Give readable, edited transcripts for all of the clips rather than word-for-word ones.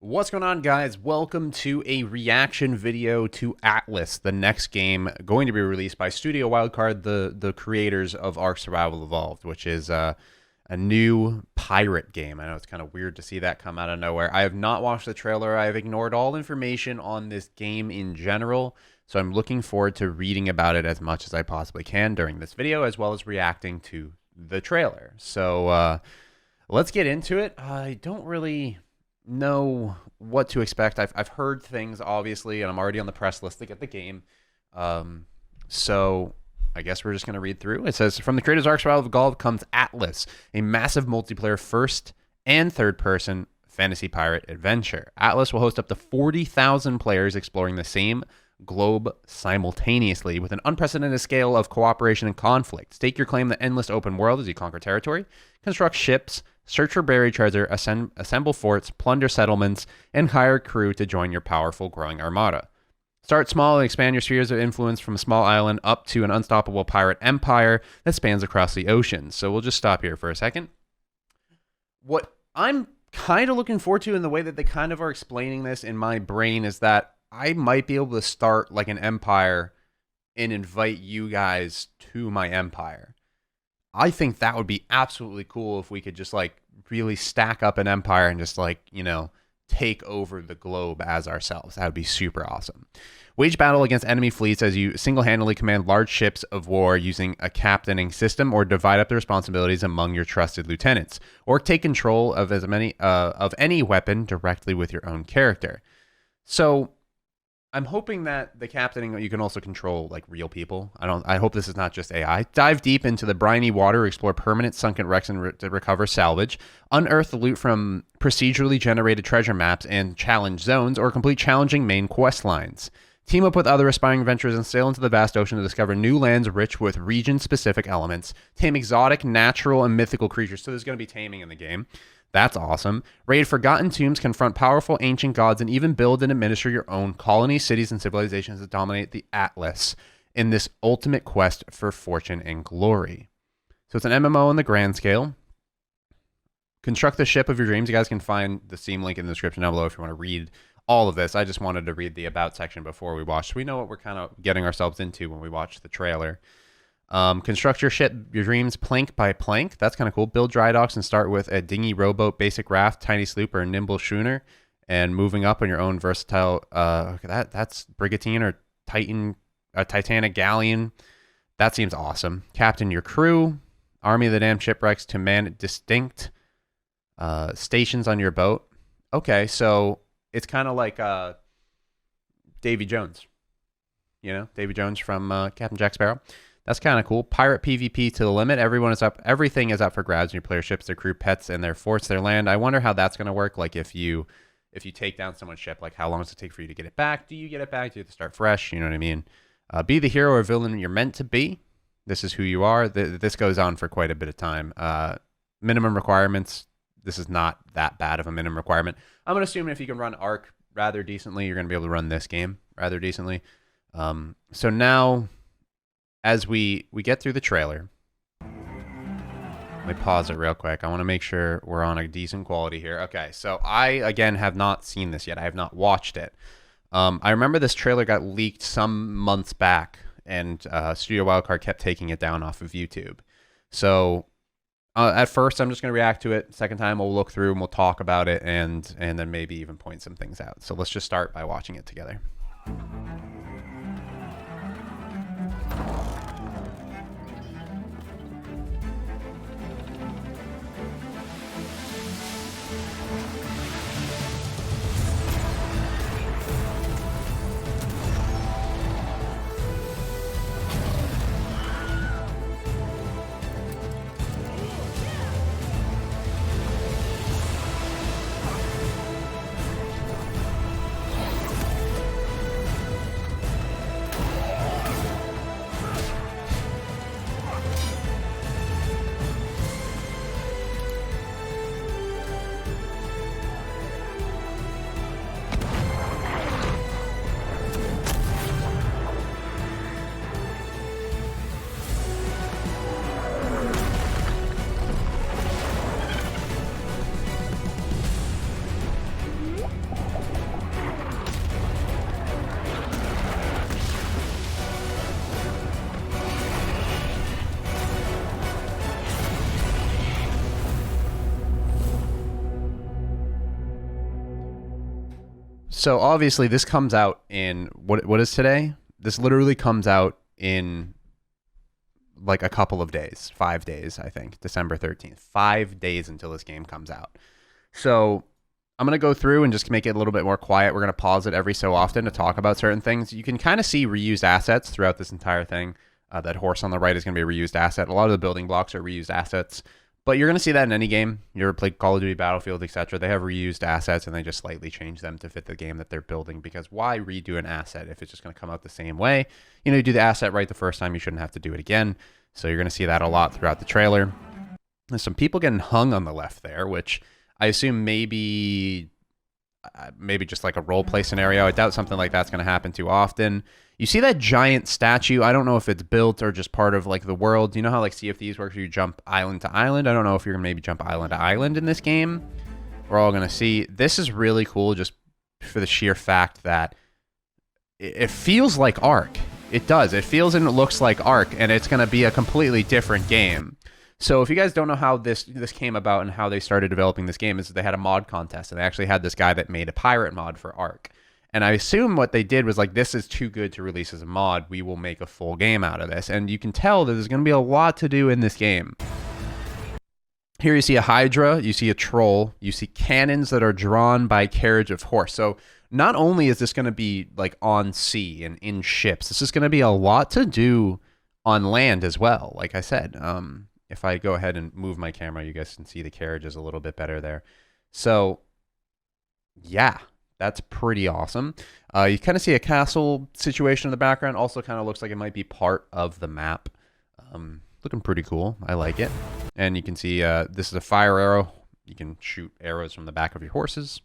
What's going on, guys? Welcome to a reaction video to Atlas, the next game going to be released by Studio Wildcard, the creators of ARK Survival Evolved, which is a new pirate game. I know it's kind of weird to see that come out of nowhere. I have not watched the trailer. I have ignored all information on this game in general, so I'm looking forward to reading about it as much as I possibly can during this video, as well as reacting to the trailer. So let's get into it. I don't really know what to expect. I've heard things, obviously, and I'm already on the press list to get the game. So I guess we're just going to read through. It says, from the creators of ARK Survival Evolved comes Atlas, a massive multiplayer first and third person fantasy pirate adventure. Atlas will host up to 40,000 players exploring the same globe simultaneously with an unprecedented scale of cooperation and conflict. Stake your claim to the endless open world as you conquer territory, construct ships, search for buried treasure, assemble forts, plunder settlements, and hire crew to join your powerful growing armada. Start small and expand your spheres of influence from a small island up to an unstoppable pirate empire that spans across the oceans. So we'll just stop here for a second. What I'm kind of looking forward to in the way that they kind of are explaining this in my brain is that I might be able to start like an empire and invite you guys to my empire. I think that would be absolutely cool if we could just like really stack up an empire and just like, you know, take over the globe as ourselves. That would be super awesome. Wage battle against enemy fleets as you single-handedly command large ships of war using a captaining system, or divide up the responsibilities among your trusted lieutenants, or take control of as many of any weapon directly with your own character. So I'm hoping that the captaining, you can also control like real people. I hope this is not just AI. Dive deep into the briny water, explore permanent sunken wrecks and to recover salvage. Unearth the loot from procedurally generated treasure maps and challenge zones, or complete challenging main quest lines. Team up with other aspiring adventurers and sail into the vast ocean to discover new lands rich with region-specific elements. Tame exotic, natural, and mythical creatures. So there's going to be taming in the game. That's awesome. Raid forgotten tombs, confront powerful ancient gods, and even build and administer your own colonies, cities, and civilizations that dominate the Atlas in this ultimate quest for fortune and glory. So it's an MMO on the grand scale. Construct the ship of your dreams. You guys can find the Steam link in the description down below if you want to read all of this. I just wanted to read the about section before we watch, so we know what we're kind of getting ourselves into when we watch the trailer. Construct your ship, your dreams, plank by plank. That's kind of cool. Build dry docks and start with a dinghy, rowboat, basic raft, tiny sloop, or a nimble schooner, and moving up on your own versatile. That's brigantine or Titanic galleon. That seems awesome. Captain your crew, army of the damned shipwrecks to man distinct stations on your boat. Okay, so it's kind of like Davy Jones. You know, Davy Jones from Captain Jack Sparrow. That's kind of cool. Pirate PvP to the limit. Everything is up for grabs in your player ships, their crew, pets, and their forts, their land. I wonder how that's going to work. Like if you take down someone's ship, like how long does it take for you to get it back? Do you get it back? Do you have to start fresh? You know what I mean? Be the hero or villain you're meant to be. This is who you are. This goes on for quite a bit of time. Minimum requirements. This is not that bad of a minimum requirement. I'm going to assume if you can run ARK rather decently, you're going to be able to run this game rather decently. So now, as we get through the trailer, let me pause it real quick. I want to make sure we're on a decent quality here. Okay, so I, again, have not seen this yet. I have not watched it. I remember this trailer got leaked some months back, and Studio Wildcard kept taking it down off of YouTube. So at first, I'm just going to react to it. Second time, we'll look through and we'll talk about it, and then maybe even point some things out. So let's just start by watching it together. So obviously this comes out in, what is today? This literally comes out in like a couple of days, 5 days, I think, December 13th. 5 days until this game comes out. So I'm going to go through and just make it a little bit more quiet. We're going to pause it every so often to talk about certain things. You can kind of see reused assets throughout this entire thing. That horse on the right is going to be a reused asset. A lot of the building blocks are reused assets. But you're going to see that in any game. You ever played Call of Duty, Battlefield, etc. They have reused assets, and they just slightly change them to fit the game that they're building. Because why redo an asset if it's just going to come out the same way? You know, you do the asset right the first time, you shouldn't have to do it again. So you're going to see that a lot throughout the trailer. There's some people getting hung on the left there, which I assume maybe just like a role play scenario. I doubt something like that's going to happen too often. You see that giant statue? I don't know if it's built or just part of like the world. You know how like Sea of Thieves works, where you jump island to island? I don't know if you're going to maybe jump island to island in this game. We're all going to see. This is really cool just for the sheer fact that it feels like ARK. It does. It feels and it looks like ARK, and it's going to be a completely different game. So if you guys don't know how this came about and how they started developing this game, is that they had a mod contest, and they actually had this guy that made a pirate mod for ARK. And I assume what they did was like, this is too good to release as a mod. We will make a full game out of this. And you can tell that there's going to be a lot to do in this game. Here you see a Hydra, you see a troll, you see cannons that are drawn by carriage of horse. So not only is this going to be like on sea and in ships, this is going to be a lot to do on land as well. Like I said, if I go ahead and move my camera, you guys can see the carriages a little bit better there. So yeah, that's pretty awesome. You kind of see a castle situation in the background. Also kind of looks like it might be part of the map. Looking pretty cool. I like it. And you can see this is a fire arrow. You can shoot arrows from the back of your horses.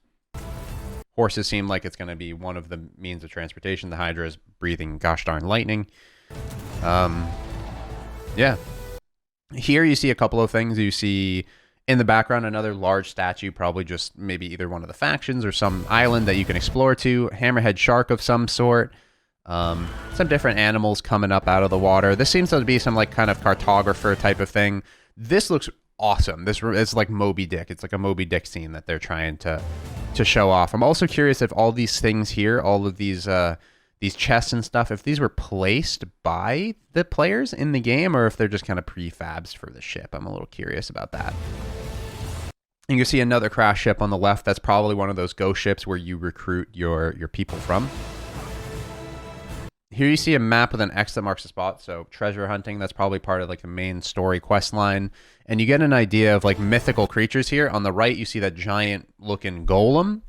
Horses seem like it's going to be one of the means of transportation. The Hydra is breathing gosh darn lightning. Yeah. Here you see a couple of things. You see in the background another large statue, probably just maybe either one of the factions or some island that you can explore to. Hammerhead shark of some sort. Some different animals coming up out of the water. This seems to be some like kind of cartographer type of thing. This looks awesome. This is like Moby Dick. It's like a Moby Dick scene that they're trying to show off. I'm also curious if all these things here, all of these chests and stuff, if these were placed by the players in the game or if they're just kind of prefabs for the ship. I'm a little curious about that. You can see another crash ship on the left. That's probably one of those ghost ships where you recruit your people from. Here you see a map with an X that marks a spot. So treasure hunting, that's probably part of like the main story quest line. And you get an idea of like mythical creatures here. On the right, you see that giant looking golem.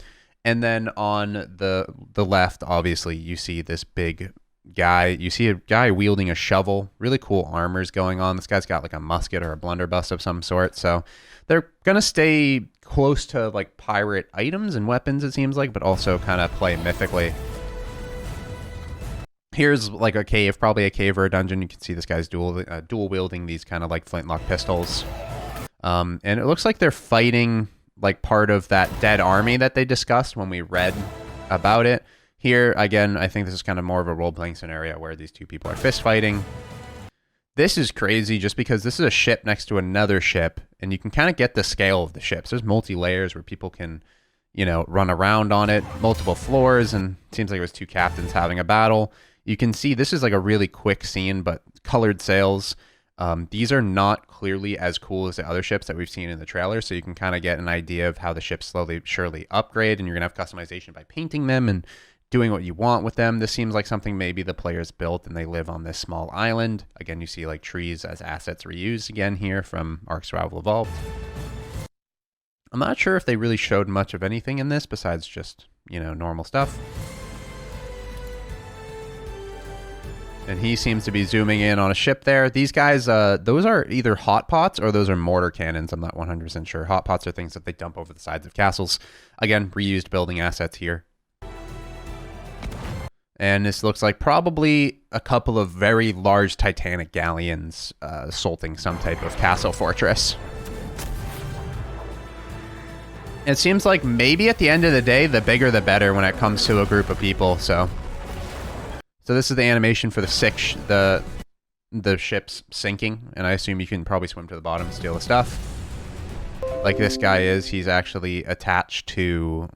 And then on the left, obviously, you see this big guy. You see a guy wielding a shovel. Really cool armors going on. This guy's got like a musket or a blunderbuss of some sort. So they're going to stay close to like pirate items and weapons, it seems like, but also kind of play mythically. Here's like a cave, probably a cave or a dungeon. You can see this guy's dual wielding these kind of like flintlock pistols. And it looks like they're fighting like part of that dead army that they discussed when we read about it. Here, again, I think this is kind of more of a role-playing scenario where these two people are fist fighting. This is crazy just because this is a ship next to another ship, and you can kind of get the scale of the ships. There's multi-layers where people can, you know, run around on it, multiple floors, and it seems like it was two captains having a battle. You can see this is like a really quick scene, but colored sails. These are not clearly as cool as the other ships that we've seen in the trailer, so you can kind of get an idea of how the ships slowly, surely upgrade, and you're going to have customization by painting them and doing what you want with them. This seems like something maybe the players built and they live on this small island. Again, you see like trees as assets reused again here from ARK Survival Evolved. I'm not sure if they really showed much of anything in this besides just, you know, normal stuff. And he seems to be zooming in on a ship there. These guys, those are either hot pots or those are mortar cannons. I'm not 100% sure. Hot pots are things that they dump over the sides of castles. Again, reused building assets here. And this looks like probably a couple of very large Titanic galleons assaulting some type of castle fortress. It seems like maybe at the end of the day, the bigger the better when it comes to a group of people, so this is the animation for the ship's sinking, and I assume you can probably swim to the bottom and steal the stuff. Like this guy is, he's actually attached to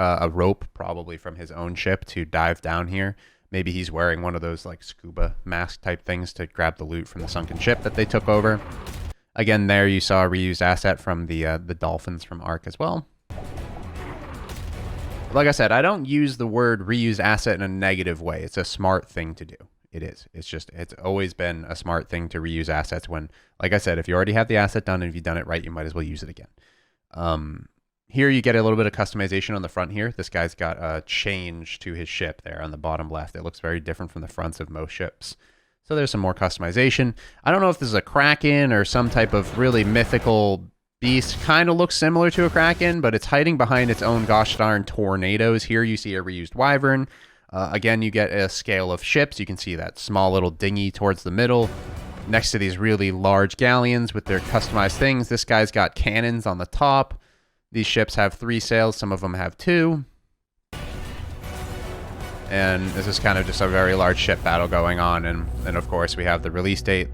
a rope, probably from his own ship, to dive down here. Maybe he's wearing one of those like scuba mask type things to grab the loot from the sunken ship that they took over. Again, there you saw a reused asset from the dolphins from ARK as well. Like I said, I don't use the word reused asset in a negative way. It's a smart thing to do. It is. It's always been a smart thing to reuse assets when, like I said, if you already have the asset done and if you've done it right, you might as well use it again. Here you get a little bit of customization on the front here. This guy's got a change to his ship there on the bottom left. It looks very different from the fronts of most ships. So there's some more customization. I don't know if this is a Kraken or some type of really mythical beast. Kind of looks similar to a Kraken, but it's hiding behind its own gosh darn tornadoes. Here you see a reused Wyvern. Again, you get a scale of ships. You can see that small little dinghy towards the middle next to these really large galleons with their customized things. This guy's got cannons on the top. These ships have 3 sails. Some of them have 2. And this is kind of just a very large ship battle going on. And of course, we have the release date.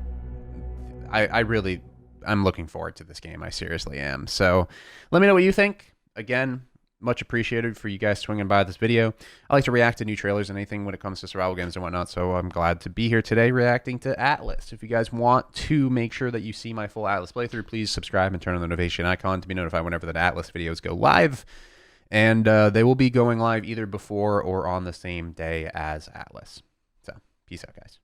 I'm looking forward to this game. I seriously am. So let me know what you think. Again, much appreciated for you guys swinging by this video. I like to react to new trailers and anything when it comes to survival games and whatnot, so I'm glad to be here today reacting to Atlas. If you guys want to make sure that you see my full Atlas playthrough, please subscribe and turn on the notification icon to be notified whenever the Atlas videos go live. And they will be going live either before or on the same day as Atlas. So, peace out, guys.